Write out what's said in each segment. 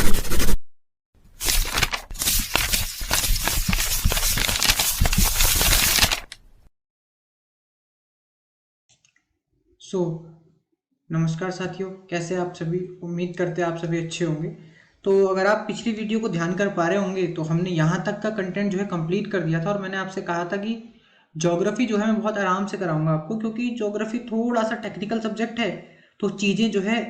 सो नमस्कार साथियों, कैसे आप सभी। उम्मीद करते हैं आप सभी अच्छे होंगे। तो अगर आप पिछली वीडियो को ध्यान कर पा रहे होंगे तो हमने यहाँ तक का कंटेंट जो है कंप्लीट कर दिया था, और मैंने आपसे कहा था कि ज्योग्राफी जो है मैं बहुत आराम से कराऊंगा आपको, क्योंकि ज्योग्राफी थोड़ा सा टेक्निकल सब्जेक्ट है। तो चीज़ें जो है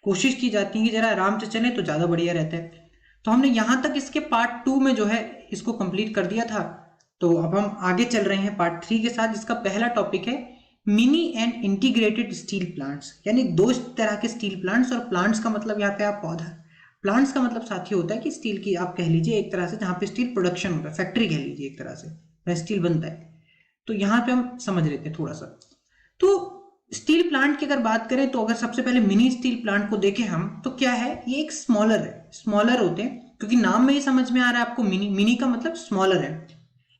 कोशिश की जाती है कि जरा आराम से चले तो ज़्यादा बढ़िया रहता है। तो हमने यहाँ तक इसके पार्ट 2 में जो है इसको कंप्लीट कर दिया था। तो अब हम आगे चल रहे हैं पार्ट 3 के साथ, जिसका पहला टॉपिक है mini and integrated steel plants. यानी दो तरह के स्टील प्लांट्स, और प्लांट्स का मतलब यहाँ पे आप पौधा, प्लांट्स का मतलब साथी होता है कि स्टील की आप कह लीजिए एक तरह से जहाँ पे स्टील प्रोडक्शन होता है, फैक्ट्री कह लीजिए एक तरह से, वह स्टील बनता है। तो यहाँ पे हम समझ लेते हैं थोड़ा सा। तो स्टील प्लांट की अगर बात करें तो अगर सबसे पहले मिनी स्टील प्लांट को देखें हम, तो क्या है, ये एक स्मॉलर है, स्मॉलर होते हैं, क्योंकि नाम में ही समझ में आ रहा है आपको, मिनी, मिनी का मतलब स्मॉलर है।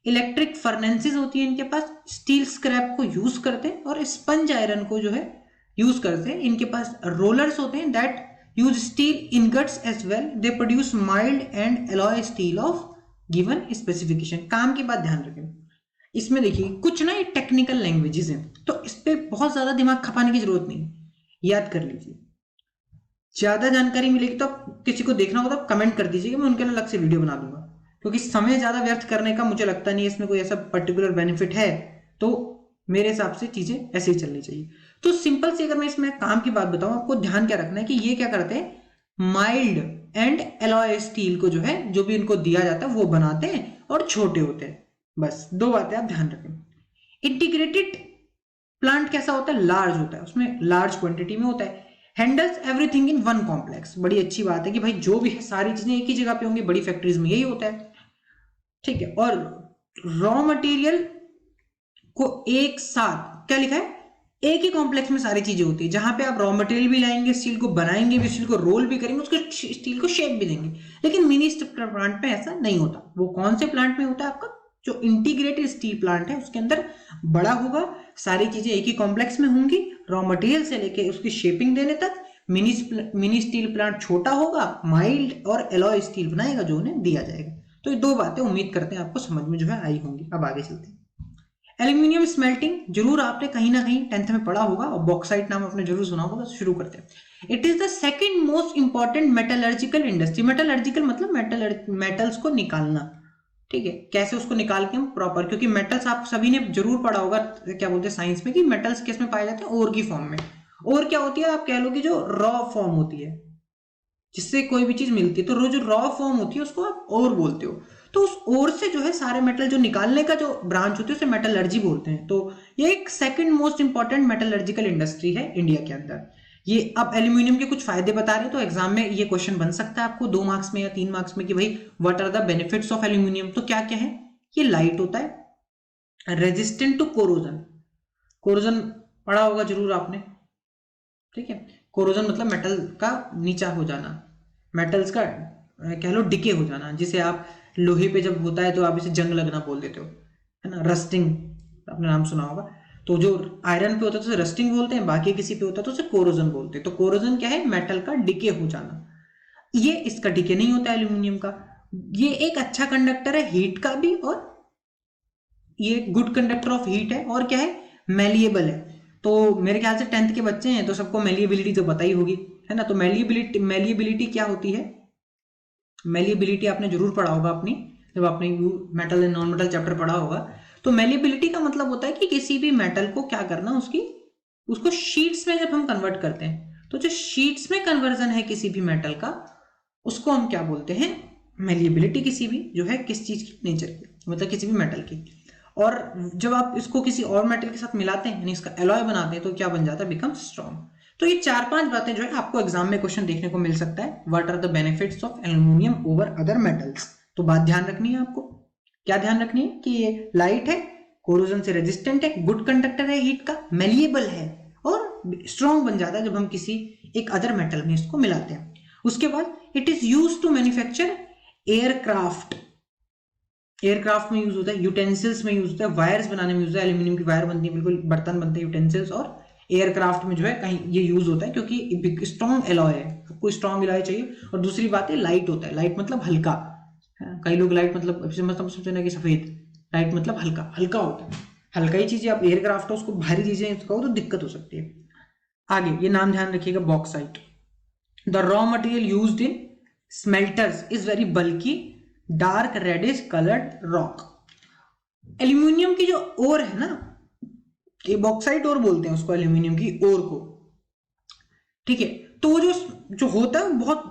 इलेक्ट्रिक फर्नेसेस होती है इनके पास, स्टील स्क्रैप को यूज करते हैं, और स्पंज आयरन को जो है यूज करते हैं। इनके पास रोलर्स होते हैं that use steel ingots as well, they produce mild and alloy steel of given specification. काम की बात ध्यान रखें, इसमें देखिए कुछ ना ये टेक्निकल लैंग्वेजेस हैं, तो इस पे बहुत ज्यादा दिमाग खपाने की जरूरत नहीं, याद कर लीजिए। ज्यादा जानकारी मिलेगी तो आप किसी को देखना होगा तो आप कमेंट कर दीजिएगा, मैं उनके लिए अलग से वीडियो बना दूंगा, क्योंकि समय ज्यादा व्यर्थ करने का मुझे लगता नहीं है इसमें कोई ऐसा पर्टिकुलर बेनिफिट है। तो मेरे हिसाब से चीजें ऐसे ही चलनी चाहिए। तो सिंपल से अगर मैं इसमें काम की बात बताऊं, आपको ध्यान क्या रखना है कि ये क्या करते हैं, माइल्ड एंड एलॉय स्टील को जो है, जो भी इनको दिया जाता है वो बनाते हैं, और छोटे होते हैं। बस दो बातें आप ध्यान रखें। इंटीग्रेटेड प्लांट कैसा होता है, लार्ज होता है, उसमें लार्ज क्वांटिटी में होता है। Handles everything in one complex. बड़ी अच्छी बात है कि भाई जो भी है सारी चीजें एक ही जगह पे होंगी, बड़ी फैक्ट्रीज में यही होता है, ठीक है। और रॉ मटेरियल को एक साथ क्या लिखा है, एक ही कॉम्प्लेक्स में सारी चीजें होती है, जहां पे आप रॉ मटेरियल भी लाएंगे, स्टील को बनाएंगे भी, स्टील को रोल भी करेंगे, उसको स्टील को शेप भी देंगे। लेकिन मिनी स्टील प्लांट में ऐसा नहीं होता। वो कौन से प्लांट में होता है, आपका जो इंटीग्रेटेड स्टील प्लांट है उसके अंदर बड़ा होगा, सारी चीजें एक ही कॉम्प्लेक्स में होंगी, रॉ मटेरियल से लेके उसकी शेपिंग देने तक। मिनी स्टील प्लांट छोटा होगा, माइल्ड और एलॉय स्टील बनाएगा जो उन्हें दिया जाएगा। तो ये दो बातें उम्मीद करते हैं आपको समझ में जो है आई होंगी। अब आगे चलते हैं। एल्यूमिनियम स्मेल्टिंग जरूर आपने कहीं ना कहीं 10th में पढ़ा होगा, और बॉक्साइट नाम आपने जरूर सुना होगा। तो शुरू करते हैं। It is the second most important metallurgical industry. Metallurgical मतलब मेटल्स को निकालना, ठीक है। कैसे उसको निकाल के हम प्रॉपर, क्योंकि मेटल्स आप सभी ने जरूर पढ़ा होगा, क्या बोलते हैं साइंस में, कि मेटल्स किस में पाए जाते हैं, ओर की फॉर्म में। और क्या होती है, आप कह लो कि जो रॉ फॉर्म होती है जिससे कोई भी चीज मिलती है, तो जो रॉ फॉर्म होती है उसको आप ओर बोलते हो। तो उस ओर से जो है सारे मेटल जो निकालने का जो ब्रांच होती है उसे मेटलर्जी बोलते हैं। तो ये एक second most important metallurgical industry है इंडिया के अंदर। ये अब एल्यूमिनियम के कुछ फायदे बता रहे हैं, तो एग्जाम में ये क्वेश्चन बन सकता है आपको 2 मार्क्स में या 3 मार्क्स में, कि भाई what are the benefits of aluminium. तो क्या क्या है, ये लाइट होता है, रेजिस्टेंट टू कोरोजन, कोरोजन पढ़ा होगा जरूर आपने, ठीक है। कोरोजन मतलब मेटल का नीचा हो जाना, मेटल्स का कह लो डिके हो जाना, जिसे आप लोहे पे जब होता है तो आप इसे जंग लगना बोल देते हो, है ना। रस्टिंग आपने नाम सुना होगा। तो जो आयरन पे होता है तो उसे रस्टिंग बोलते हैं, बाकी किसी पे होता है तो उसे कोरोजन बोलते हैं। तो कोरोजन क्या है, मेटल का डिके हो जाना। ये इसका डिके नहीं होता एल्यूमिनियम का। ये एक अच्छा कंडक्टर है हीट का भी, और ये गुड कंडक्टर ऑफ हीट है, और क्या है, मेलिएबल है। तो मेरे ख्याल से 10th के बच्चे हैं तो सबको मेलिएबिलिटी तो पता ही होगी, है ना। तो मेलिएबिलिटी क्या होती है, मेलिएबिलिटी आपने जरूर पढ़ा होगा अपनी, जब आपने metal and non metal chapter पढ़ा होगा। तो मेलिएबिलिटी का मतलब होता है कि किसी भी मेटल को क्या करना, उसको शीट्स में जब हम कन्वर्ट करते हैं, तो जो शीट्स में कन्वर्जन है किसी भी मेटल का, उसको हम क्या बोलते हैं, मेलिएबिलिटी। किसी भी जो है किस चीज की, नेचर की, मतलब किसी भी मेटल की। और जब आप इसको किसी और मेटल के साथ मिलाते हैं, यानी इसका एलॉय बनाते हैं, तो क्या बन जाता है, बिकम स्ट्रॉन्ग। तो ये 4-5 बातें जो है आपको एग्जाम में क्वेश्चन देखने को मिल सकता है। What are the benefits of aluminium over other metals. तो बात ध्यान रखनी है आपको, क्या ध्यान रखनी है, कि ये लाइट है, कोरोजन से रेजिस्टेंट है, गुड कंडक्टर है हीट का, मेलिएबल है, और स्ट्रॉन्ग बन जाता है जब हम किसी एक अदर मेटल में इसको मिलाते हैं। उसके बाद it is use to manufacture aircraft, aircraft में यूज होता है, यूटेंसिल्स में यूज होता है, वायर्स बनाने में यूज होता है। एल्यूमिनियम की वायर बनती है, बिल्कुल बर्तन बनते हैं, यूटेंसिल्स और एयरक्राफ्ट में जो है कहीं ये यूज होता है क्योंकि स्ट्रॉन्ग एलॉय है, आपको स्ट्रॉन्ग एलॉय चाहिए। और दूसरी बात है लाइट होता है, लाइट मतलब हल्का, कई लोग लाइट मतलब सोचते हैं कि सफेद, लाइट मतलब हल्का, हल्का होता है। हल्का ही चीजें, आप एयरक्राफ्ट हो उसको भारी चीजें कहो तो दिक्कत हो सकती है। आगे ये नाम ध्यान रखिएगा, bauxite. The raw material used in smelters is very bulky dark reddish coloured rock. Aluminium की जो ओर है ना, ये बॉक्साइट ओर बोलते हैं उसको, एल्यूमिनियम की ओर को, ठीक है। तो वो जो होता है बहुत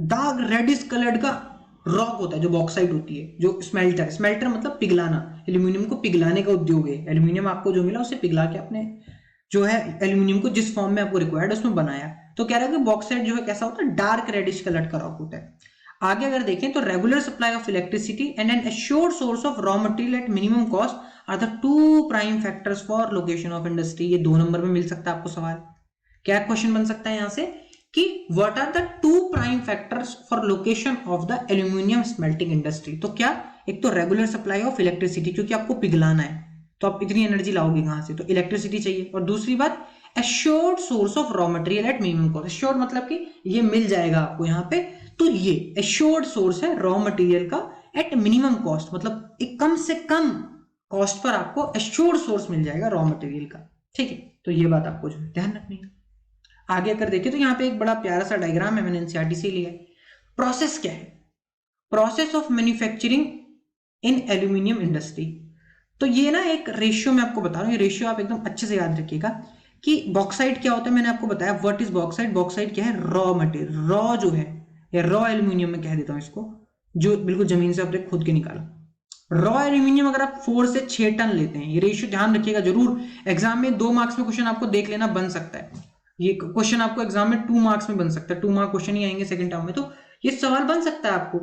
डार्क रेडिश कलर्ड का रॉक होता है, जो बॉक्साइट होती है, जो स्मेल्टर, स्मेल्टर मतलब पिघलाना, एल्यूमिनियम को पिघलाने का उद्योग है। एल्यूमिनियम आपको जो मिला उसे पिघला के आपने जो है एल्यूमिनियम को जिस फॉर्म में आपको रिक्वायर्ड उसमें बनाया। तो कह रहा है कि बॉक्साइट जो है कैसा होता है, डार्क रेडिश कलर्ड का रॉक होता है। आगे अगर देखें तो regular supply of electricity and an assured source of raw material at minimum cost are the two prime factors for location of industry. ये 2 नंबर में मिल सकता है आपको सवाल। क्या क्वेश्चन बन सकता है यहां से कि what are the 2 prime factors for location of the aluminium smelting industry. तो क्या, एक तो रेगुलर सप्लाई ऑफ इलेक्ट्रिसिटी, क्योंकि आपको पिघलाना है तो आप इतनी एनर्जी लाओगे कहां से, तो इलेक्ट्रिसिटी चाहिए। और दूसरी बात assured source of raw material at minimum cost. Assured मतलब कि ये मिल जाएगा आपको यहां पे, तो ये एश्योर्ड सोर्स है रॉ मटेरियल का एट मिनिमम कॉस्ट, मतलब एक कम से कम कॉस्ट पर आपको एश्योर्ड सोर्स मिल जाएगा रॉ मटेरियल का, ठीक है। तो ये बात आपको जो ध्यान रखनी है। आगे अगर देखिए तो यहाँ पे एक बड़ा प्यारा सा डायग्राम है, मैंने एनसीईआरटी से लिया है। प्रोसेस क्या है, process of manufacturing in aluminium industry. तो ये ना एक रेशियो मैं आपको बता रहा हूँ, ये रेशियो आप एकदम अच्छे से याद रखिएगा कि बॉक्साइट क्या होता है। मैंने आपको बताया व्हाट इज बॉक्साइट। बॉक्साइट क्या है, रॉ मटेरियल, रॉ जो है, या रॉ एल्यूमिनियम में कह देता हूँ इसको, जो बिल्कुल जमीन से आपने खुद के निकाला। रॉ एल्यूमिनियम अगर आप 4 से 6 टन लेते हैं, ये रेशियो ध्यान रखिएगा जरूर। एग्जाम में 2 मार्क्स में क्वेश्चन आपको देख लेना बन सकता है, ये क्वेश्चन आपको एग्जाम में 2 मार्क्स में बन सकता है, 2 मार्क क्वेश्चन ही आएंगे सेकंड टर्म में। तो ये सवाल बन सकता है आपको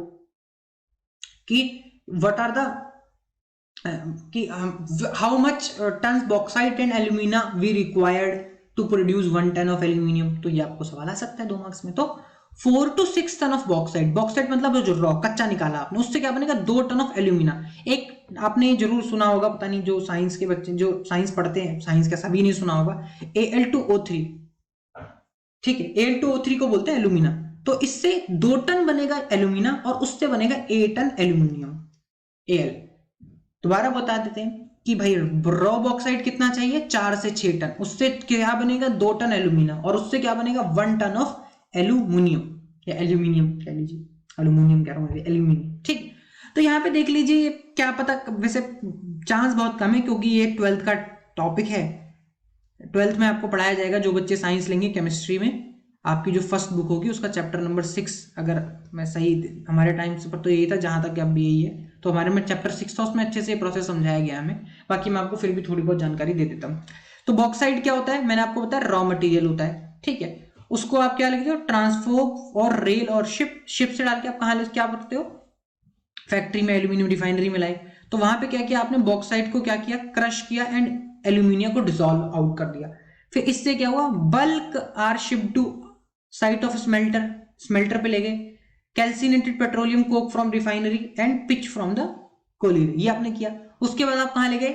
कि व्हाट आर द कि how much tons bauxite and alumina we required to produce 1 ton of aluminium. तो ये आपको सवाल आ सकता है 2 मार्क्स में। तो 4 to 6 ton of bauxite, bauxite मतलब जो रॉ कच्चा निकाला आपने, उससे क्या बनेगा 2 टन ऑफ एल्यूमिना। एक आपने जरूर सुना होगा, पता नहीं जो साइंस के बच्चे जो साइंस पढ़ते हैं, साइंस का सभी नहीं सुना होगा, Al2O3, ठीक है, Al2O3 को बोलते हैं एल्यूमिना। तो इससे 2 टन बनेगा एल्यूमिना और उससे बनेगा 8 टन एल्यूमिनियम, Al। दोबारा बता देते हैं कि भाई रॉ बॉक्साइट कितना चाहिए, 4 से 6 टन, उससे क्या बनेगा 2 टन एल्यूमिना, और उससे क्या बनेगा 1 टन ऑफ एल्यूमिनियम, या एल्यूमिनियम कह लीजिए, एल्यूमिनियम कह रहा हूँ, एल्यूमिनियम, ठीक। तो यहाँ पे देख लीजिए, क्या पता, वैसे चांस बहुत कम है क्योंकि ये 12th का टॉपिक है। 12th में आपको पढ़ाया जाएगा, जो बच्चे साइंस लेंगे केमिस्ट्री में, आपकी जो फर्स्ट बुक होगी उसका चैप्टर नंबर 6, अगर मैं सही, हमारे टाइम से पर तो यही था, जहां तक अब भी यही है। तो हमारे में चैप्टर 6 था, उसमें अच्छे से प्रोसेस समझाया गया हमें। बाकी मैं आपको फिर भी थोड़ी बहुत जानकारी दे देता हूँ। तो बॉक्साइट क्या होता है, मैंने आपको बताया रॉ मटेरियल होता है, ठीक है। उसको आप क्या लिखते हो, ट्रांसपोर्ट और रेल और शिप से डाल के आप कहाँ क्या करते हो, फैक्ट्री में, एल्यूमिनियम रिफाइनरी में लाए। तो वहां पे क्या किया आपने, बॉक्साइट को क्या किया, क्रश किया एंड एल्यूमिनियम को डिसॉल्व आउट कर दिया। फिर इससे क्या हुआ, bulk are ship to site of smelter, smelter पे ले गए, calcinated petroleum coke from refinery and pitch from the colliery, ये आपने किया। उसके बाद आप कहां ले गए,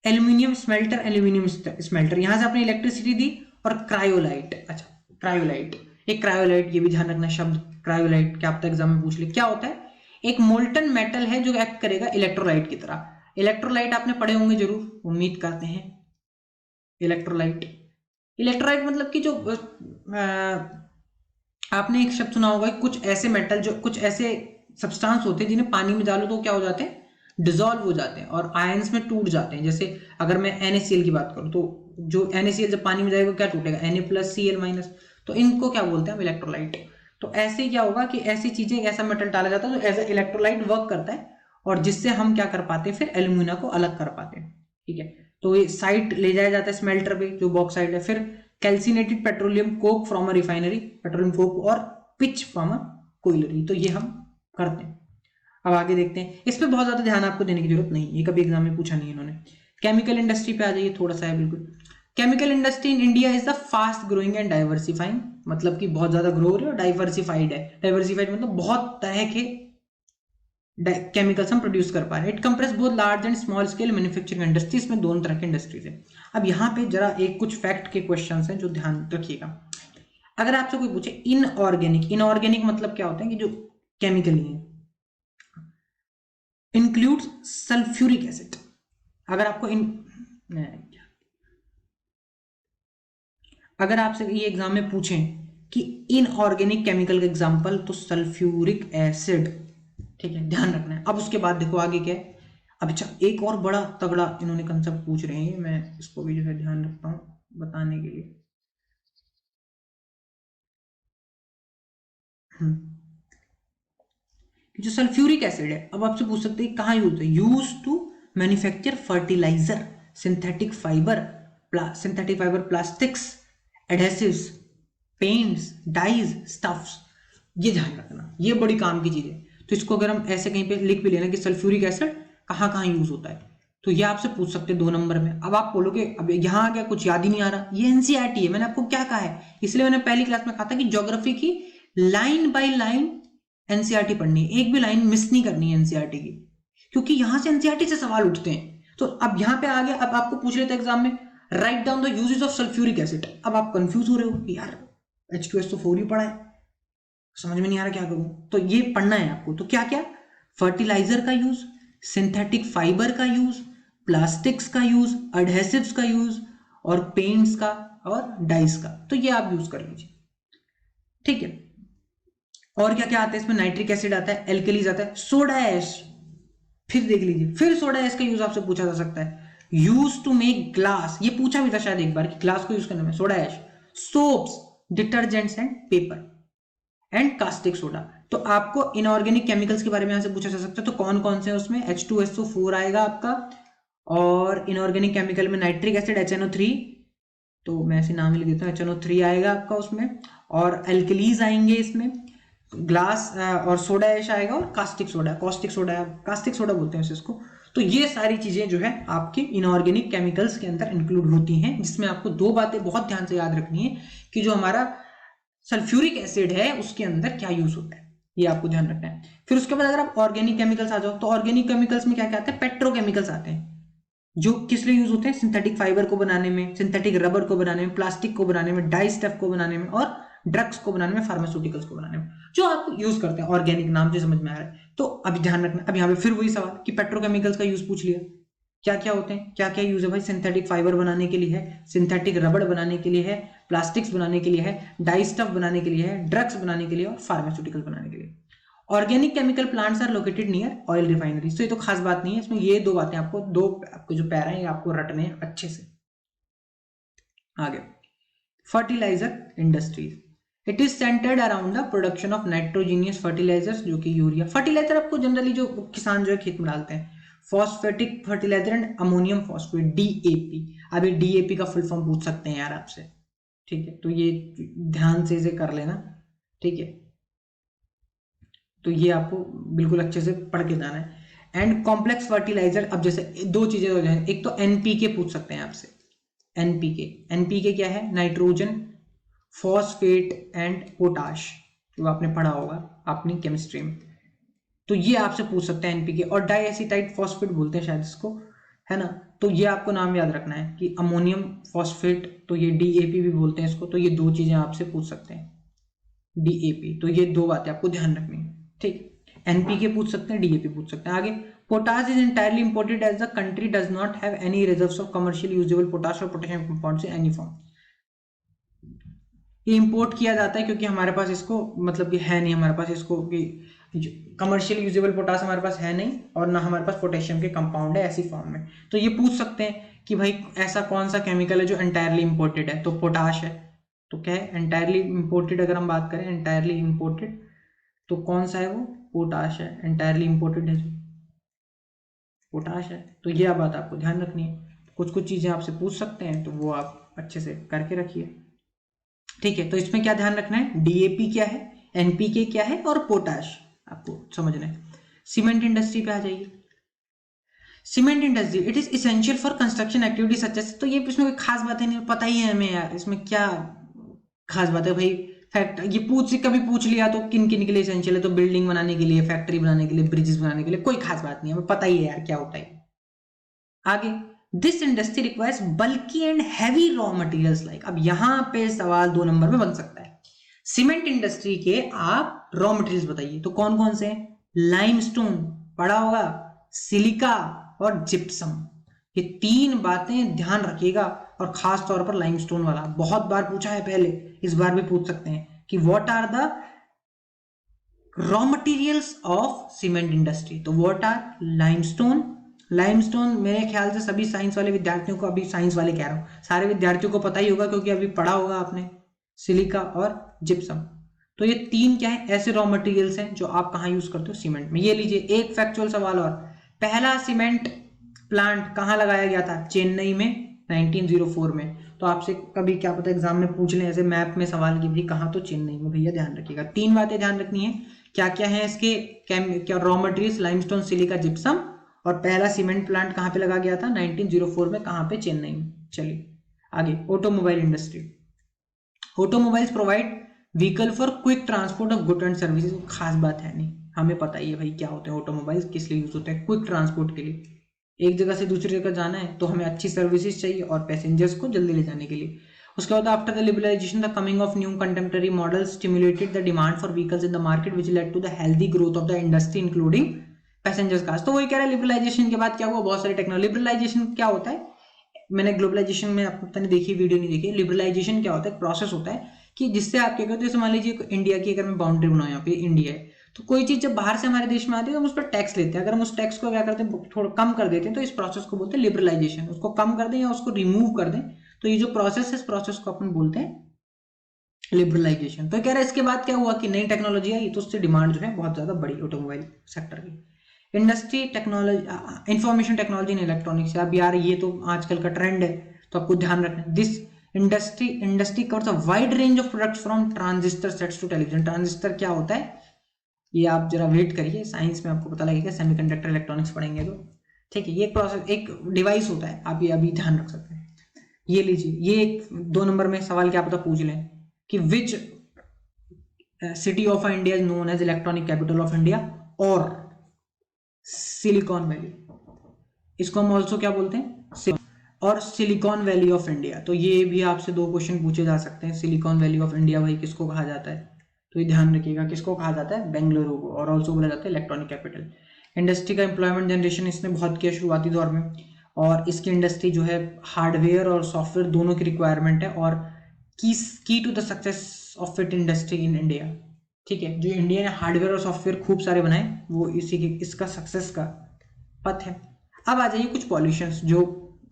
एल्यूमिनियम स्मेल्टर, एल्यूमिनियम स्मेल्टर, यहां से आपने इलेक्ट्रिसिटी दी। और क्रायोलाइट, अच्छा क्रायोलाइट, एक क्रायोलाइट, ये भी ध्यान रखना शब्द क्रायोलाइट, क्या आपका एग्जाम में पूछ ले, क्या होता है, एक मोल्टन मेटल है जो एक्ट करेगा इलेक्ट्रोलाइट की तरह। इलेक्ट्रोलाइट आपने पढ़े होंगे जरूर, उम्मीद करते हैं। इलेक्ट्रोलाइट, इलेक्ट्रोलाइट मतलब कि जो आपने एक शब्द सुना होगा, कुछ ऐसे मेटल, जो कुछ ऐसे सब्सटेंस होते हैं जिन्हें पानी में डालो तो क्या हो जाते हैं, डिसॉल्व हो जाते हैं और आयंस में टूट जाते हैं। जैसे अगर मैं NaCl की बात करूं, तो जो NaCl जब पानी में जाएगा क्या टूटेगा, Na+Cl-। तो इनको क्या बोलते हैं हम, इलेक्ट्रोलाइट। तो ऐसे क्या होगा कि ऐसी चीजें, ऐसा मेटल डाला जाता है जो एज ए इलेक्ट्रोलाइट वर्क करता है, और जिससे हम क्या कर पाते हैं, फिर एल्यूमिना को अलग कर पाते हैं, ठीक है। तो ये साइट ले जाया जाता है स्मेल्टर पे, जो बॉक्साइट है। फिर calcinated petroleum coke from a refinery, petroleum coke, और पिच फ्रॉम अ कोयलरी, तो ये हम करते हैं। अब आगे देखते हैं, इस पे बहुत ज्यादा ध्यान आपको देने की जरूरत नहीं, ये कभी एग्जाम में पूछा नहीं इन्होंने। केमिकल इंडस्ट्री पे आ जाइए, थोड़ा सा है बिल्कुल। Chemical industry in India is the fast growing and diversifying, मतलब कि बहुत ज्यादा ग्रो हो रही है और डाइवर्सिफाइड है। डाइवर्सिफाइड मतलब बहुत तरह के केमिकल्स हम प्रोड्यूस कर पा रहे हैं। It compress both large and small scale manufacturing industry, इसमें दोनों तरह की इंडस्ट्रीज है। अब यहाँ पे जरा एक कुछ फैक्ट के क्वेश्चंस हैं जो ध्यान रखिएगा। अगर आपसे कोई पूछे इनऑर्गेनिक मतलब क्या होता है कि जो केमिकली है, इंक्लूड्स सल्फ्यूरिक एसिड। अगर आपको अगर आपसे ये एग्जाम में पूछें कि इनऑर्गेनिक केमिकल का एग्जांपल, तो सल्फ्यूरिक एसिड, ठीक है, ध्यान रखना है। अब उसके बाद देखो आगे क्या है। अब अच्छा, एक और बड़ा तगड़ा इन्होंने कंसेप्ट पूछ रहे हैं, मैं इसको भी जो है ध्यान रखता हूँ बताने के लिए। जो सल्फ्यूरिक एसिड है, अब आपसे पूछ सकते हैं कहाँ यूज है। Use to manufacture fertiliser, synthetic fibre, plastics, adhesives, paints, dyes, stuffs. ये ध्यान रखना, ये बड़ी काम की चीज है। तो इसको अगर हम ऐसे कहीं पे लिख भी लेना कि सल्फ्यूरिक एसिड कहाँ कहाँ यूज होता है, तो ये आपसे पूछ सकते हैं 2 नंबर में। अब आप बोलोगे अब यहाँ आ गया, कुछ याद ही नहीं आ रहा। ये एनसीईआरटी है, मैंने आपको क्या कहा है, इसलिए मैंने पहली क्लास में कहा था कि ज्योग्राफी की लाइन बाय लाइन एनसीईआरटी पढ़नी है, एक भी लाइन मिस नहीं करनी है एनसीईआरटी की, क्योंकि यहां से एनसीईआरटी से सवाल उठते हैं। तो अब यहां पे आ गया, अब आपको पूछ लेते एग्जाम में, right down the uses of sulphuric acid. अब आप कंफ्यूज हो रहे हो कि यार H2SO4 ही पढ़ा है, समझ में नहीं आ रहा क्या करूं। तो ये पढ़ना है आपको। तो क्या क्या, फर्टिलाइजर का यूज, सिंथेटिक फाइबर का यूज, प्लास्टिक्स का यूज, एडहेसिव्स का यूज, और पेंट्स का और डाइस का। तो ये आप यूज कर लीजिए, ठीक है। और क्या क्या आता है इसमें, नाइट्रिक एसिड आता है, एल्कलीज आता है, सोडा ऐश। फिर देख लीजिए, फिर सोडा ऐश का यूज आपसे पूछा जा सकता है। यूज टू मेक ग्लास, ये पूछा भी था शायद एक बार कि ग्लास को यूज करने में soda ash, soaps, detergents and paper and caustic soda. तो आपको इनऑर्गेनिक केमिकल्स के बारे में यहां से पूछा जा सकता है। तो कौन कौन से हैं उसमें, H2SO4 आएगा आपका, और इनऑर्गेनिक केमिकल में नाइट्रिक एसिड HNO3, तो मैं ऐसे नाम ही लिख देता हूँ, HNO3 आएगा आपका उसमें, और एल्कलीज आएंगे इसमें, ग्लास और सोडा ऐश आएगा, और कास्टिक सोडा बोलते हैं इसको। तो ये सारी चीजें जो है आपकी इनऑर्गेनिक केमिकल्स के अंदर इंक्लूड होती हैं, जिसमें आपको 2 बातें बहुत ध्यान से याद रखनी है कि जो हमारा सल्फ्यूरिक एसिड है उसके अंदर क्या यूज होता है, ये आपको ध्यान रखना है। फिर उसके बाद अगर आप ऑर्गेनिक केमिकल्स आ जाओ, तो ऑर्गेनिक केमिकल्स में क्या क्या आते हैं, पेट्रोकेमिकल्स आते हैं, जो किस लिए यूज होते हैं, सिंथेटिक फाइबर को बनाने में, सिंथेटिक रबर को बनाने में, प्लास्टिक को बनाने में, डाई स्टफ को बनाने में, और ड्रग्स को बनाने में, फार्मास्यूटिकल्स को बनाने में, जो आप यूज करते हैं। ऑर्गेनिक नाम से समझ में आ रहा है। तो अभी ध्यान रखना, अब यहाँ पे फिर वही सवाल कि पेट्रोकेमिकल्स का यूज पूछ लिया, क्या क्या होते हैं, क्या क्या यूज है भाई, सिंथेटिक फाइबर बनाने के लिए है, सिंथेटिक रबड़ बनाने के लिए है, प्लास्टिक्स बनाने के लिए है, डाई स्टफ बनाने के लिए है, ड्रग्स बनाने के लिए, और फार्मास्यूटिकल बनाने के लिए। Organic chemical plants are located near oil refineries. तो ये तो खास बात नहीं है इसमें, ये 2 बातें आपको जो पैरा है आपको रटने हैं अच्छे से। आगे, fertiliser industries, it is centred around the production of nitrogenous fertilisers, जो कि यूरिया। फर्टिलाइजर आपको जनरली जो किसान जो है खेत में डालते हैं, phosphatic fertiliser and ammonium phosphate, DAP। अभी DAP का फुल फॉर्म पूछ सकते हैं यार आपसे, ठीक है, तो ये ध्यान से इसे कर लेना, ठीक है। तो ये आपको बिल्कुल अच्छे से पढ़ के जाना है। एंड कॉम्प्लेक्स फर्टिलाइजर, अब जैसे 2 चीजें हो जाए, एक तो NPK पूछ सकते हैं आपसे। NPK क्या है, नाइट्रोजन, फॉस्फेट एंड पोटाश, जो आपने पढ़ा होगा अपनी केमिस्ट्री में। तो ये आपसे पूछ सकते हैं NPK, और डाइएसिटाइड फॉस्फेट बोलते हैं शायद इसको, है ना। तो ये आपको नाम याद रखना है कि अमोनियम फॉस्फेट, तो ये DAP भी बोलते हैं इसको। तो ये 2 चीजें आपसे पूछ सकते हैं, DAP। तो ये 2 बातें आपको ध्यान रखनी है, ठीक। NPK पूछ सकते हैं, DAP पूछ सकते हैं। आगे, potash is entirely imported as the country does not have any reserves of commercial usable potash और potassium compounds in any form. ये इंपोर्ट किया जाता है क्योंकि हमारे पास इसको मतलब कि है नहीं, हमारे पास इसको कमर्शियल यूजेबल पोटाश हमारे पास है नहीं, और ना हमारे पास पोटेशियम के कंपाउंड है ऐसी फॉर्म में। तो ये पूछ सकते हैं कि भाई ऐसा कौन सा केमिकल है जो एंटायरली इंपोर्टेड है, तो पोटाश है। तो क्या है, एंटायरली इंपोर्टेड, अगर हम बात करें एंटायरली इंपोर्टेड, तो कौन सा है वो, पोटाश है, एंटायरली इंपोर्टेड है जो पोटाश है। तो ये बात आपको ध्यान रखनी है। कुछ कुछ चीजें आपसे पूछ सकते हैं, तो वो आप अच्छे से करके रखिए, ठीक है। तो इसमें क्या ध्यान रखना है, DAP क्या है, NPK क्या है, और पोटाश आपको समझना है। सीमेंट इंडस्ट्री पे आ जाइए। Cement industry, it is essential for construction activity such as, तो ये इसमें कोई खास बात है नहीं, पता ही है हमें यार, इसमें क्या खास बात है भाई, फैक्ट ये कभी पूछ लिया तो किन किन के लिए एसेंशियल है, तो बिल्डिंग बनाने के लिए, फैक्ट्री बनाने के लिए, ब्रिजेस बनाने के लिए, कोई खास बात नहीं है, हमें पता ही है यार क्या होता है। आगे, this industry requires bulky and heavy raw materials like, अब यहां पे सवाल 2 नंबर में बन सकता है। सीमेंट इंडस्ट्री के आप रॉ मटेरियल्स बताइए, तो कौन कौन से हैं? लाइमस्टोन पड़ा होगा, सिलिका और जिप्सम। ये 3 बातें ध्यान रखिएगा, और खास तौर पर लाइमस्टोन वाला बहुत बार पूछा है पहले, इस बार भी पूछ सकते हैं कि what are the raw materials of cement industry, तो व्हाट आर लाइमस्टोन। लाइमस्टोन मेरे ख्याल से सभी साइंस वाले विद्यार्थियों को, अभी साइंस वाले कह रहा हूं, सारे विद्यार्थियों को पता ही होगा क्योंकि अभी पढ़ा होगा आपने, सिलिका और जिप्सम। तो ये 3 क्या है, ऐसे रॉ मटेरियल्स हैं जो आप कहाँ यूज करते हो? सीमेंट में। ये लीजिए एक फैक्चुअल सवाल और, पहला सीमेंट प्लांट कहाँ लगाया गया था? चेन्नई में 1904 में। तो आपसे कभी क्या पता एग्जाम में पूछ लें ऐसे मैप में सवाल की भी, कहाँ? तो चेन्नई में। भैया ध्यान रखिएगा, 3 बातें ध्यान रखनी है। क्या क्या है इसके क्या raw materials? Limestone, silica, gypsum. और पहला सीमेंट प्लांट कहाँ पे लगा गया था? 1904 में। कहाँ पे? चेन्नई में। चलिए आगे, automobile industry. Automobiles provide vehicle for quick transport of good and services. खास बात है नहीं, हमें पता ही है भाई क्या होते हैं ऑटोमोबाइल्स, किस लिए यूज होते हैं? क्विक ट्रांसपोर्ट के लिए। एक जगह से दूसरी जगह जाना है तो हमें अच्छी सर्विसेज चाहिए और पैसेंजर्स को जल्दी ले जाने के लिए। उसके बाद after the liberalisation the coming of new contemporary models stimulated the demand for vehicles in the market which led to the healthy growth of the industry including passengers cars. तो वही कह रहा है लिबरलाइजेशन के बाद क्या हुआ? बहुत सारी टेक्नोलॉजी। लिबरलाइजेशन क्या होता है? मैंने ग्लोबलाइजेशन में आपने देखी वीडियो नहीं देखी। लिबरलाइजेशन क्या होता है? प्रोसेस होता है कि जिससे आप क्या करते हो, जैसे मान लीजिए इंडिया की अगर मैं बाउंड्री बनाऊं, यहाँ पे इंडिया है, तो कोई चीज जब बाहर से हमारे देश में आती है तो हम उस पर टैक्स लेते हैं। अगर हम उस टैक्स को क्या करते हैं, थोड़ा कम कर देते हैं, तो इस प्रोसेस को बोलते हैं लिबरलाइजेशन। उसको कम कर दें या उसको रिमूव कर दें, तो ये जो प्रोसेस है इस प्रोसेस को अपन बोलते हैं लिबरलाइजेशन। तो कह रहा है इसके बाद क्या हुआ कि नई टेक्नोलॉजी आई तो उससे डिमांड जो है बहुत ज्यादा बढ़ी ऑटोमोबाइल सेक्टर की। Industry technology, information technology and electronics. अब यार ये तो आजकल का ट्रेंड है, तो आपको ध्यान रखना है। This industry covers a wide range of products from transistor sets to television. Transistor क्या होता है ये आप जरा वेट करिए, साइंस में आपको पता लगेगा, सेमीकंडक्टर इलेक्ट्रॉनिक्स पढ़ेंगे तो। ठीक है, ये एक प्रोसेस, एक डिवाइस होता है, आप ये अभी ध्यान रख सकते हैं। ये लीजिए, ये एक 2 नंबर में सवाल क्या पता पूछ लें कि which city of India is known as electronic capital of India और सिलिकॉन वैली। इसको हम ऑल्सो क्या बोलते हैं? और सिलिकॉन वैली ऑफ इंडिया। तो ये भी आपसे 2 क्वेश्चन पूछे जा सकते हैं। सिलिकॉन वैली ऑफ इंडिया भाई किसको कहा जाता है? तो ये ध्यान रखिएगा, किसको कहा जाता है? बेंगलुरु को। और ऑल्सो बोला जाता है इलेक्ट्रॉनिक कैपिटल। इंडस्ट्री का एम्प्लॉयमेंट जनरेशन इसने बहुत किया शुरुआती दौर में, और इसकी इंडस्ट्री जो है हार्डवेयर और सॉफ्टवेयर दोनों की रिक्वायरमेंट है, और key to the success of IT industry in India. ठीक है, जो इंडिया ने हार्डवेयर और सॉफ्टवेयर खूब सारे बनाए, वो इसका सक्सेस का पथ है। अब आ जाइए कुछ पॉल्यूशंस जो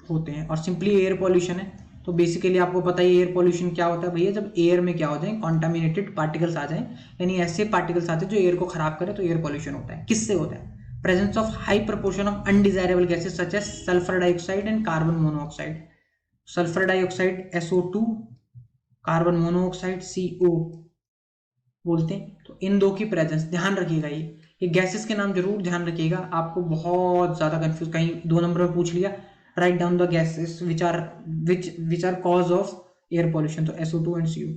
होते हैं, और सिंपली एयर पॉल्यूशन है। तो बेसिकली आपको पता ही एयर पॉल्यूशन क्या होता है भैया, जब एयर में क्या हो जाए, कॉन्टामिनेटेड पार्टिकल्स आ जाए, यानी ऐसे पार्टिकल्स आते हैं जो एयर को खराब करे, तो एयर पॉल्यूशन होता है। किससे होता है? Presence of high proportion of undesirable gases such as sulphur dioxide and carbon monoxide. Sulphur dioxide SO2, carbon monoxide CO बोलते हैं। तो इन 2 की प्रेजेंस ध्यान रखिएगा। ये गैसेस के नाम जरूर ध्यान रखिएगा, आपको बहुत ज्यादा कंफ्यूज, कहीं 2 नंबर में पूछ लिया, write down the gases which are cause of air pollution, तो SO2 and CO।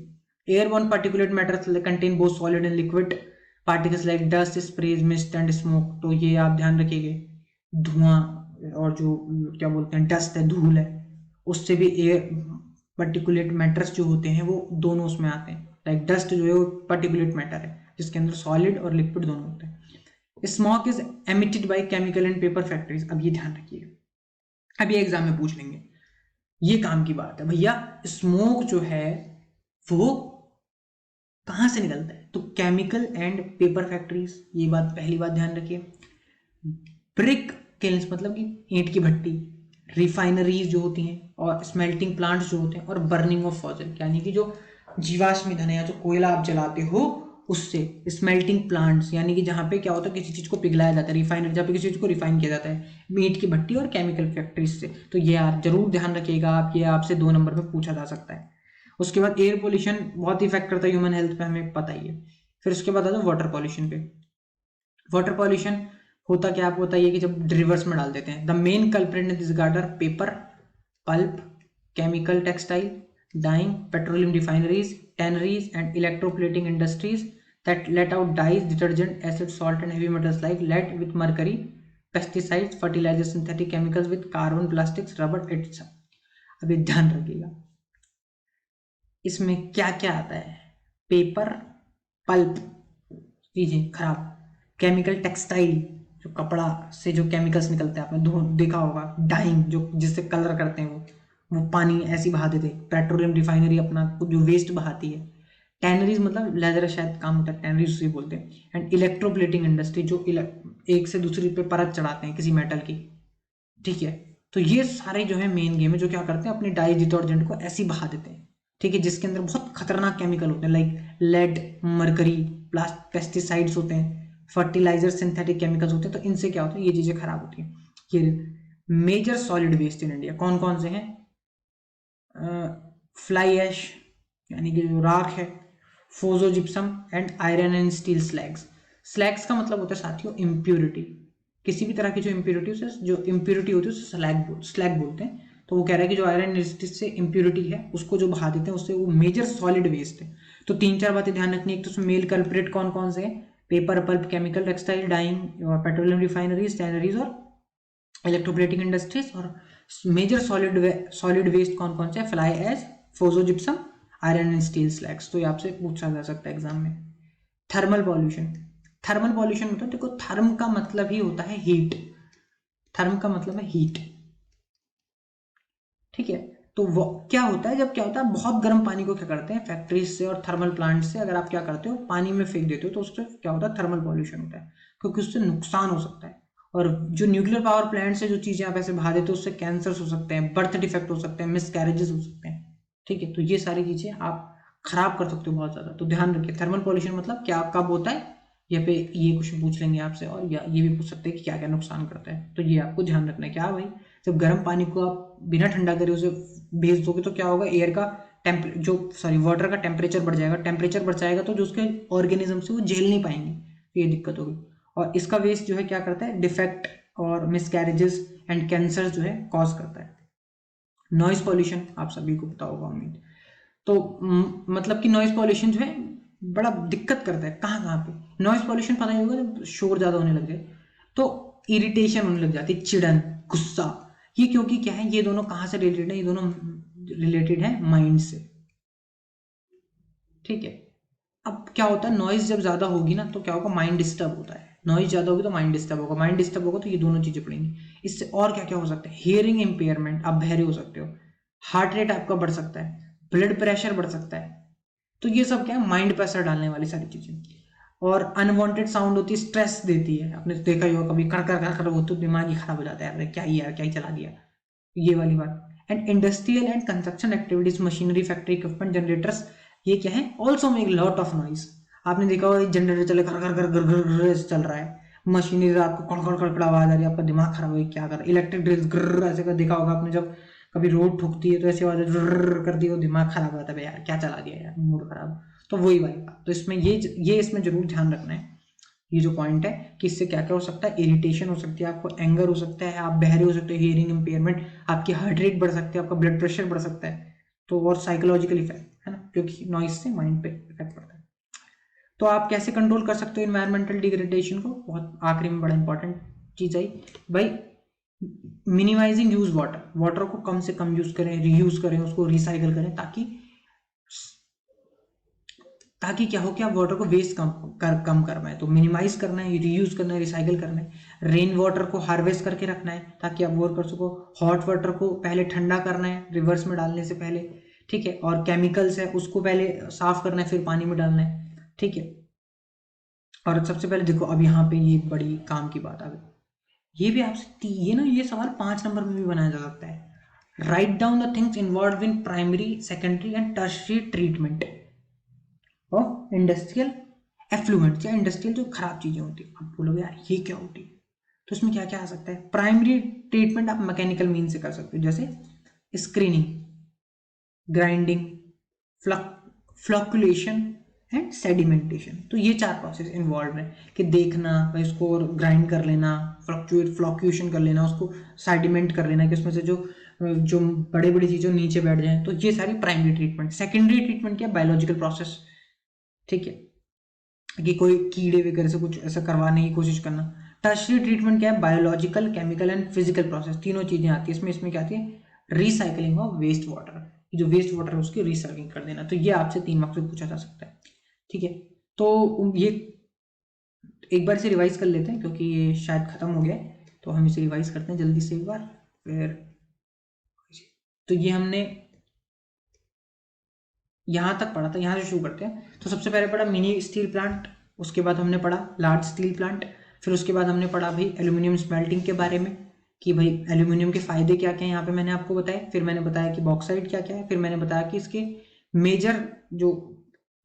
Airborne particulate matter contain both solid and liquid particles like dust, sprays, mist and smoke. तो ये आप ध्यान रखिएगा, धुआं और जो क्या बोलते हैं डस्ट है, धूल है, उससे भी एयर पार्टिकुलेट मैटर्स जो होते हैं वो दोनों उसमें आते हैं। लाइक डस्ट जो है वो पार्टिकुलेट मैटर है जिसके अंदर सॉलिड और लिक्विड दोनों होते हैं। Smoke is emitted by chemical and paper factories. अब ये ध्यान रखिए, अब ये एग्जाम में पूछ लेंगे, ये काम की बात है भैया। स्मोक जो है वो कहां से निकलता है? तो केमिकल एंड पेपर फैक्ट्रीज, ये बात पहली बात ध्यान रखिए। ब्रिक किल्स मतलब कि ईंट की भट्टी, रिफाइनरीज जो होती हैं, और स्मेल्टिंग प्लांट्स जो होते हैं, और बर्निंग ऑफ फॉसिल, यानी कि जो जीवाश्म ईंधन है या जो कोयला आप जलाते हो उससे। स्मेल्टिंग प्लांट्स यानी कि जहाँ पे क्या होता है, किसी चीज को पिघलाया जाता है, रिफाइनरी जहाँ पे किसी चीज को रिफाइन किया जाता है, मीट की भट्टी और केमिकल फैक्ट्रीज से। तो ये आप जरूर ध्यान रखिएगा, आप ये आपसे 2 नंबर में पूछा जा सकता है। उसके बाद एयर पोल्यूशन बहुत इफेक्ट करता है ह्यूमन हेल्थ पे, हमें पता ही है। फिर उसके बाद आता है वाटर पॉल्यूशन पे। वाटर पॉल्यूशन होता क्या आपको बताइए कि जब रिवर्स में डाल देते हैं। The main culprit in this regard are paper, pulp, chemical, textile, dyeing, petroleum refineries, tanneries, and electroplating industries that let out dyes, detergent, acid, salt, and heavy metals like lead with mercury, pesticides, fertilizers, synthetic chemicals with carbon, plastics, rubber, etc. अब ये ध्यान रखिएगा, इसमें क्या क्या आता है? Paper, pulp, चीजें खराब, केमिकल, टेक्सटाइल, जो कपड़ा से जो केमिकल्स निकलते हैं, आपने देखा होगा, डाइंग जो जिससे कलर करते हैं, वो पानी ऐसी बहा देते, पेट्रोलियम रिफाइनरी अपना जो वेस्ट बहाती है, टैनरीज मतलब लेदर शायद काम होता है, टैनरीज उसे बोलते हैं, एंड इलेक्ट्रोप्लेटिंग इंडस्ट्री जो एक से दूसरी पे परत चढ़ाते हैं किसी मेटल की, ठीक है। तो ये सारे जो है मेन गेम है, जो क्या करते हैं अपने डाई डिटर्जेंट को ऐसी बहा देते हैं, ठीक है, जिसके अंदर बहुत खतरनाक केमिकल होते हैं, लाइक लेड, मरकरी, पेस्टिसाइड्स होते हैं, फर्टिलाइजर, सिंथेटिक केमिकल्स होते हैं। तो इनसे क्या होता है, ये चीजें खराब होती हैं। ये major solid waste in India कौन कौन से हैं? फ्लाई ऐश यानी कि जो राख है, phosphogypsum and iron and steel slags. Slags का मतलब होता है साथियों इम्प्योरिटी, किसी भी तरह की जो इम्प्योरिटी होती है उसे स्लैग बोलते हैं। तो वो कह रहा है कि जो आयरन से इम्प्योरिटी है उसको जो बहा देते हैं उससे वो मेजर सॉलिड वेस्ट है। तो 3-4 बातें ध्यान रखनी है। एक तो उसमें मेल कल्प्रेट कौन कौन से हैं? Paper, pulp, chemical, textile, dyeing, petroleum refineries, tanneries और इलेक्ट्रोप्लेटिंग इंडस्ट्रीज। और मेजर सॉलिड वेस्ट कौन कौन से? Fly ash, phosphogypsum, iron and steel slags. तो ये आपसे पूछा जा सकता है एग्जाम में। थर्मल पॉल्यूशन, थर्मल पॉल्यूशन होता है, देखो थर्म का मतलब ही होता है हीट, थर्म का मतलब है हीट, ठीक है। तो वो क्या होता है, जब क्या होता है बहुत गर्म पानी को क्या करते हैं फैक्ट्रीज से और थर्मल प्लांट से अगर आप क्या करते हो पानी में फेंक देते हो तो उससे क्या होता है थर्मल पॉल्यूशन होता है, क्योंकि उससे नुकसान हो सकता है। और जो न्यूक्लियर पावर प्लांट से जो चीजें आप ऐसे बहा देते हो उससे कैंसर्स हो सकते हैं, बर्थ डिफेक्ट हो सकते हैं, मिस कैरेजेस हो सकते हैं, ठीक है। तो ये सारी चीजें आप खराब कर सकते हो बहुत ज्यादा। तो ध्यान रखिए थर्मल पॉल्यूशन मतलब क्या कब होता है, या पे ये क्वेश्चन पूछ लेंगे आपसे, और या ये भी पूछ सकते हैं कि क्या क्या नुकसान करता है। तो ये आपको ध्यान रखना है। क्या भाई, जब गर्म पानी को आप बिना ठंडा करे उसे भेज दोगे तो क्या होगा, एयर का वाटर का टेम्परेचर बढ़ जाएगा, टेम्परेचर बढ़ जाएगा तो जो उसके ऑर्गेनिज्म से वो झेल नहीं पाएंगे, तो ये दिक्कत होगी। और इसका वेस्ट जो है क्या करता है, डिफेक्ट और मिसकैरेजेस एंड कैंसर जो है कॉज करता है। नॉइज पॉल्यूशन आप सभी को पता होगा उम्मीद। तो मतलब कि नॉइज पॉल्यूशन जो है बड़ा दिक्कत करता है। कहाँ कहाँ पे नॉइज पॉल्यूशन पता ही होगा, जब शोर ज्यादा होने लग जाए तो इरिटेशन होने लग जाती है, चिड़न, गुस्सा। ये क्योंकि क्या है, ये दोनों कहाँ से रिलेटेड है, ये दोनों रिलेटेड है माइंड से, ठीक है। अब क्या होता है, नॉइज जब ज्यादा होगी ना तो क्या होगा, माइंड डिस्टर्ब होता है। नॉइज ज्यादा होगी तो माइंड डिस्टर्ब होगा, माइंड डिस्टर्ब होगा तो ये दोनों चीजें पड़ेंगी। इससे और क्या क्या हो सकता है, हियरिंग इंपेयरमेंट, आप बहरे हो सकते हो, हार्ट रेट आपका बढ़ सकता है, ब्लड प्रेशर बढ़ सकता है। तो ये सब क्या है, माइंड पर असर डालने वाली सारी चीजें। और अनवांटेड साउंड होती है, स्ट्रेस देती है। आपने तो देखा ही होगा कभी कर कर कर कर वो तो दिमाग ही खराब हो जाता है, अरे क्या ही यार, क्या ही चला दिया, ये वाली बात। And industrial and construction activities, machinery, factory equipment, generators, ये क्या है, also make lot of noise. आपने देखा होगा जनरेटर चले कर कर कर कर ऐसे चल रहा है, मशीनरी रात को कड़कड़ कड़कड़ आवाज आ रही है, आपका दिमाग खराब हो क्या कर, इलेक्ट्रिक ड्रिल्स गर ऐसे कर देखा होगा आपने, जब कभी रोड ठुकती है तो ऐसी आवाज कर दी, वो दिमाग खराब हो जाता है यार, क्या चला दिया यार, मूड खराब। तो वही वाली बात। तो इसमें ये इसमें जरूर ध्यान रखना है, ये जो पॉइंट है कि इससे क्या क्या हो सकता है, इरिटेशन हो सकती है, आपको एंगर हो सकता है, आप बहरे हो सकते हो, हियरिंग इंपेयरमेंट, आपकी हार्ट रेट बढ़ सकती है, आपका ब्लड प्रेशर बढ़ सकता है। तो और साइकोलॉजिकल इफेक्ट है ना, क्योंकि नॉइज से माइंड पे इफेक्ट पड़ता है। तो आप कैसे कंट्रोल कर सकते हो इन्वायरमेंटल डिग्रेडेशन को, बहुत आखिरी में बड़ा इंपॉर्टेंट चीज आई भाई, मिनिमाइजिंग यूज वाटर, वाटर को कम से कम यूज करें, रीयूज करें, उसको रिसाइकल करें, ताकि क्या हो, क्या वाटर को वेस्ट कम करना है, तो मिनिमाइज करना है, रीयूज करना है, रिसाइकल करना है। रेन वाटर को हार्वेस्ट करके रखना है ताकि आप बोर कर सको। हॉट वाटर को पहले ठंडा करना है रिवर्स में डालने से पहले, ठीक है। और केमिकल्स है उसको पहले साफ करना है फिर पानी में डालना है, ठीक है। और सबसे पहले देखो अब यहाँ पे ये बड़ी काम की बात आ गई, ये भी आपसे ये ना, ये सवाल 5 नंबर में भी बनाया जा सकता है। Write down the things involve in primary, secondary and tertiary treatment of industrial effluent, या इंडस्ट्रियल जो खराब चीजें होती है। आप बोलोगे यार ये क्या होती है, तो इसमें क्या क्या आ सकता है। प्राइमरी ट्रीटमेंट आप मैकेनिकल मीन से कर सकते हो, जैसे screening, grinding, flocculation and sedimentation. तो ये 4 प्रोसेस इन्वॉल्व है कि देखना भाई उसको ग्राइंड कर लेना, फ्लॉक्यूएशन कर लेना, उसको सेडिमेंट कर लेना कि उसमें से जो जो बड़े बड़ी चीज़ों नीचे बैठ जाए, तो ये सारी प्राइमरी ट्रीटमेंट। सेकेंडरी ट्रीटमेंट क्या है? बायोलॉजिकल प्रोसेस, ठीक है, कि कोई कीड़े वगैरह से कुछ ऐसा करवाने की कोशिश करना। टर्शियरी ट्रीटमेंट क्या है? Biological, chemical and physical process, तीनों चीजें आती है इसमें। इसमें क्या आती है? रिसाइकलिंग ऑफ वेस्ट वाटर, जो वेस्ट वाटर है उसकी रिसाइकलिंग कर देना। तो ये आपसे 3 मार्क्स में पूछा जा सकता है, ठीक है। तो ये एक बार इसे रिवाइज कर लेते हैं क्योंकि ये शायद खत्म हो गया है, तो हम इसे रिवाइज करते हैं जल्दी से एक बार फिर। तो ये हमने यहाँ तक पढ़ा था, यहाँ से शुरू करते हैं। तो सबसे पहले पढ़ा मिनी स्टील प्लांट, उसके बाद हमने पढ़ा लार्ज स्टील प्लांट, फिर उसके बाद हमने पढ़ा भाई एल्यूमिनियम स्मेल्टिंग के बारे में कि भाई एल्यूमिनियम के फायदे क्या क्या हैं, यहाँ पे मैंने आपको बताया। फिर मैंने बताया कि बॉक्साइट क्या क्या है, फिर मैंने बताया कि इसके मेजर जो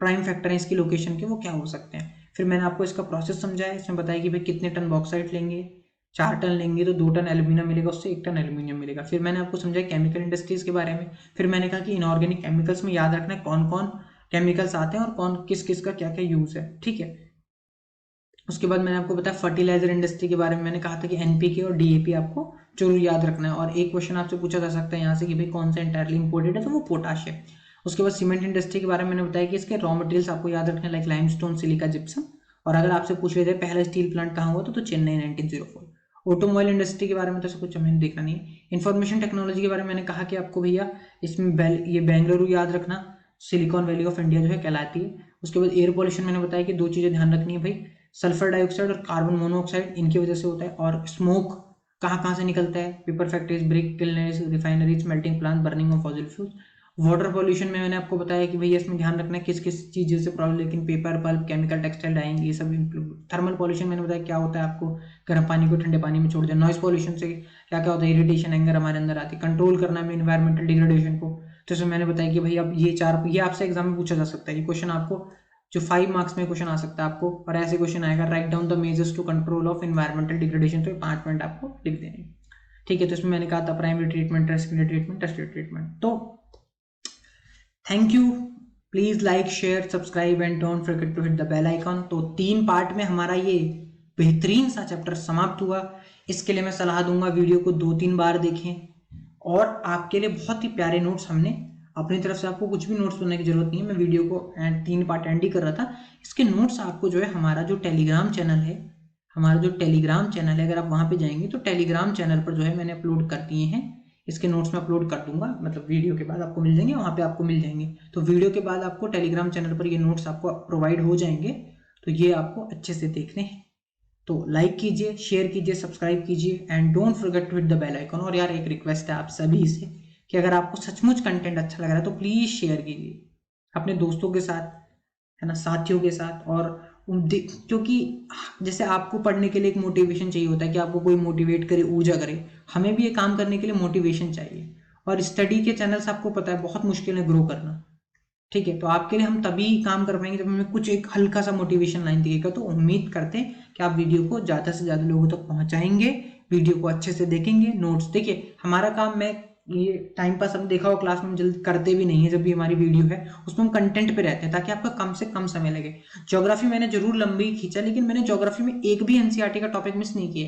प्राइम फैक्टर हैं इसकी लोकेशन के वो क्या हो सकते हैं। फिर मैंने आपको इसका प्रोसेस समझाया, इसमें बताया कि भाई कितने टन बॉक्साइट लेंगे, 4 टन लेंगे तो 2 टन एल्यूमिनियम मिलेगा, उससे 1 टन एल्यूमिनियम मिलेगा। फिर मैंने आपको समझाया केमिकल इंडस्ट्रीज के बारे में। फिर मैंने कहा कि इनऑर्गेनिक केमिकल्स में याद रखना है कौन कौन केमिकल्स आते हैं और कौन किस किस का क्या क्या यूज है, ठीक है। उसके बाद मैंने आपको बताया फर्टिलाइजर इंडस्ट्री के बारे में। मैंने कहा था कि एनपीके और डीएपी आपको जरूर याद रखना है। और एक क्वेश्चन आपसे पूछा जा सकता है यहाँ से कि भाई कौन सा इंटायरली इंपोर्टेड है, तो वो पोटाश है। उसके बाद सीमेंट इंडस्ट्री के बारे में मैंने बताया कि इसके रॉ मटेरियल्स आपको याद रखने लाइक लाइमस्टोन, सिलिका, जिप्सम। और अगर आपसे पूछ लेते हैं पहला स्टील प्लांट कहाँ हुआ तो चेन्नई 1904। ऑटोमोबाइल इंडस्ट्री के बारे में तो ऐसा कुछ हमें देखना नहीं है। इन्फॉर्मेशन टेक्नोलॉजी के बारे में मैंने कहा कि आपको भैया इसमें ये बेंगलुरु याद रखना, सिलिकॉन वैली ऑफ इंडिया जो है कहलाती है। उसके बाद एयर पॉल्यूशन मैंने बताया कि 2 चीजें ध्यान रखनी है भाई, सल्फर डाइऑक्साइड और कार्बन मोनोऑक्साइड, इनकी वजह से होता है। और स्मोक कहाँ कहाँ से निकलता है? Paper factories, brick kilneries, refineries, melting plant, burning of fossil fuels. Water pollution में मैंने आपको बताया कि भैया इसमें ध्यान रखना है किस किस चीज़ों से प्रॉब्लम, लेकिन paper, pulp, chemical, textile, dyeing, ये सब। थर्मल पॉल्यूशन मैंने बताया क्या होता है, आपको गर्म पानी को ठंडे पानी में छोड़ देना। नॉइस पॉल्यूशन से क्या क्या होता है? इरिटेशन, एंगर हमारे अंदर आती है। कंट्रोल करना में इन्वायरमेंटल डिग्रेडेशन को, तो इसमें मैंने बताया कि भाई अब ये आपसे एग्जाम में पूछा जा सकता है। ये क्वेश्चन आपको जो 5 मार्क्स में क्वेश्चन आ सकता है आपको, और ऐसे क्वेश्चन आएगा write down the measures to control of environmental degradation, तो 5 पॉइंट आपको लिख देने, ठीक है। तो इसमें मैंने कहा था primary treatment, secondary treatment, tertiary treatment. तो thank you, please like, share, subscribe and don't forget to hit the bell icon. तो 3 पार्ट में हमारा ये बेहतरीन सा चैप्टर समाप्त हुआ। इसके लिए मैं सलाह दूंगा वीडियो को 2-3 बार देखें, और आपके लिए बहुत ही प्यारे नोट्स हमने अपनी तरफ से, आपको कुछ भी नोट्स बनाने की जरूरत नहीं है। मैं वीडियो को 3 पार्ट एंड ही कर रहा था। इसके नोट्स आपको जो है हमारा जो टेलीग्राम चैनल है, अगर आप वहां पे जाएंगे तो टेलीग्राम चैनल पर जो है मैंने अपलोड कर दिए हैं। इसके नोट्स में अपलोड कर दूंगा, मतलब वीडियो के बाद आपको मिल जाएंगे, वहां पे आपको मिल जाएंगे। तो वीडियो के बाद आपको टेलीग्राम चैनल पर ये नोट्स आपको प्रोवाइड हो जाएंगे, तो ये आपको अच्छे से देखने हैं। तो लाइक कीजिए, शेयर कीजिए, सब्सक्राइब कीजिए and don't forget to hit the bell icon. और यार एक रिक्वेस्ट है आप सभी से कि अगर आपको सचमुच कंटेंट अच्छा लग रहा है तो प्लीज शेयर कीजिए अपने दोस्तों के साथ, है ना, साथियों के साथ। और क्योंकि जैसे आपको पढ़ने के लिए एक मोटिवेशन चाहिए होता है कि आपको कोई मोटिवेट करे, ऊर्जा करे, हमें भी ये काम करने के लिए मोटिवेशन चाहिए। और स्टडी के चैनल्स आपको पता है बहुत मुश्किल है ग्रो करना, ठीक है। तो आपके लिए हम तभी काम कर पाएंगे जब हमें कुछ एक हल्का सा मोटिवेशन लाइन दिखेगा। तो उम्मीद करते हैं कि आप वीडियो को ज़्यादा से ज़्यादा लोगों तक पहुंचाएंगे, वीडियो को अच्छे से देखेंगे। नोट्स देखिए, हमारा काम, मैं ये टाइम पास हम देखा हो क्लास में जल्दी करते भी नहीं है, जब भी हमारी वीडियो है उसमें हम कंटेंट पे रहते हैं ताकि आपका कम से कम समय लगे। ज्योग्राफी मैंने जरूर लंबी खींचा, लेकिन मैंने ज्योग्राफी में एक भी एनसीईआरटी का टॉपिक मिस नहीं किया।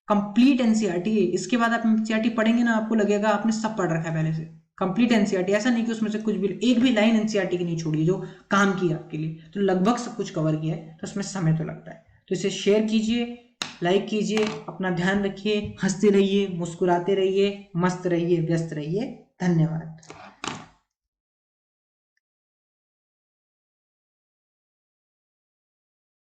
कंप्लीट एनसीईआरटी है। इसके बाद आप एनसीईआरटी पढ़ेंगे ना, आपको लगेगा आपने सब पढ़ रखा है पहले से। कंप्लीट एनसीईआरटी, ऐसा नहीं कि उसमें से कुछ भी एक भी लाइन एनसीईआरटी की नहीं छोड़ी जो काम की आपके लिए। तो लगभग सब कुछ कवर किया है, तो उसमें समय तो लगता है। तो इसे शेयर कीजिए, लाइक कीजिए, अपना ध्यान रखिए, हंसते रहिए, मुस्कुराते रहिए, मस्त रहिए, व्यस्त रहिए। धन्यवाद।